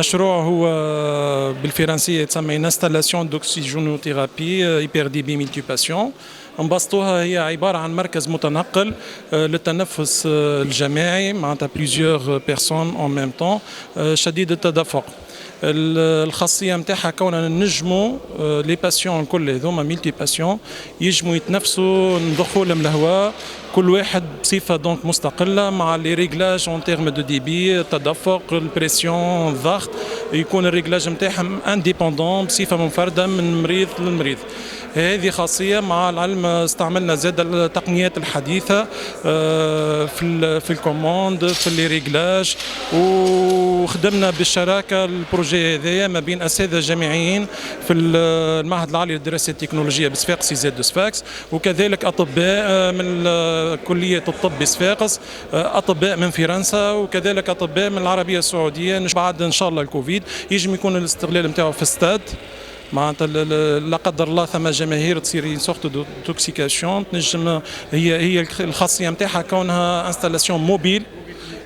المشروع هو بالفرنسية يتسمى انستالاسيون دوكسيجينوثيرابي هيبر دي بي ملتيباسيون. انبسطوها هي عبارة عن مركز متنقل للتنفس الجماعي معناتها بليزيور بيرسون اون ميم طون شديد التدفق. الخاصيه نتاعها كوننا نجموا لي باسيون الكل هذوما ميلتي باسيون يجموا يتنفسوا ندخول من الهواء كل واحد بصفه دونك مستقله مع لي ريغلاج اون تيرم دو ديبي التدفق البريسيون الضغط يكون الريغلاج نتاعهم انديبوندون بصفه منفرده من مريض للمريض. هذه خاصيه مع العلم استعملنا زاد التقنيات الحديثه في الكوموند في لي ريغلاج وخدمنا بالشراكه البروجي هذايا ما بين اساتذه جامعيين في المعهد العالي للدراسات التكنولوجيه بصفاقس زاد صفاقس وكذلك اطباء من كليه الطب بصفاقس اطباء من فرنسا وكذلك اطباء من العربيه السعوديه. بعد ان شاء الله الكوفيد يجم يكون الاستغلال نتاعو في استاد معناتها لا قدر الله ثم جماهير تصير سورت دو توكسيكاسيون تنجم هي الخاصيه نتاعها كونها انستالاسيون موبيل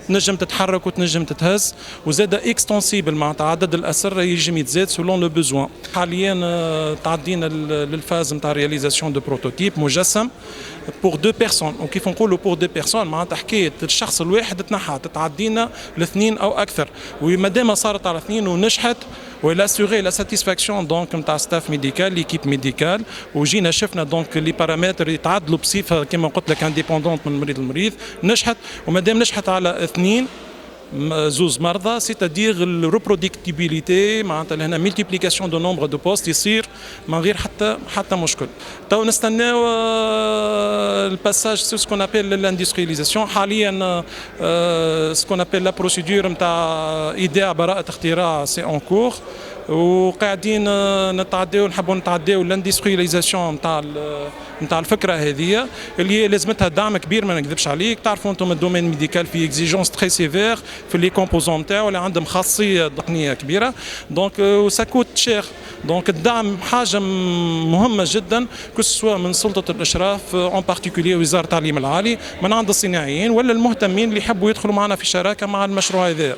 تنجم تتحرك وتنجم تتهز وزاد اكستونسيبل معناتها عدد الاسر يجم يتزاد سولون لو بوزوان. حاليا تعدينا للفاز نتاع رياليزاسيون دو بروتوتيب مجسم بور دو بيرسون وكيف نقولوا بور دو بيرسون معناتها حكايه الشخص الواحد تنحى تتعدينا لاثنين او اكثر ومادام صارت على اثنين ونجحت ولا اسيغي لا ساتيسفاكسيون دونك نتاع ستاف ميديكال ليكيب ميديكال وجينا شفنا دونك لي بارامتر يتعدلوا بصفه كما قلت لك انديبوندونت من مريض لمريض نجحت ومادام نجحت على اثنين زوز مرضى سيتادير الريبرودكتيبيليتي معناتها لهنا ملتيبليكاسيون دو نومبر دو بوست يصير من غير حتى مشكل. تو نستناو الباساج سو سكون ابيل لاندسترياليزاسيون. حاليا سكون ابيل لا بروسيدور نتاع ايداع براءة اختراع سي اون كور وقاعدين نتعداو نحبوا نتعداو لاندسترياليزاسيون نتاع الفكره هذه اللي هي لازمتها دعم كبير ما نكذبش عليك. تعرفوا انتم الدومين ميديكال في اكزيجونس تري سيفير في لي كومبوزون نتاعو اللي عندهم خاصيه تقنيه كبيره دونك ساكوت شير دونك الدعم حاجه مهمه جدا كسوا من سلطه الاشراف اون بارتيكولير وزاره التعليم العالي من عند الصناعيين ولا المهتمين اللي يحبوا يدخلوا معنا في شراكه مع المشروع هذا.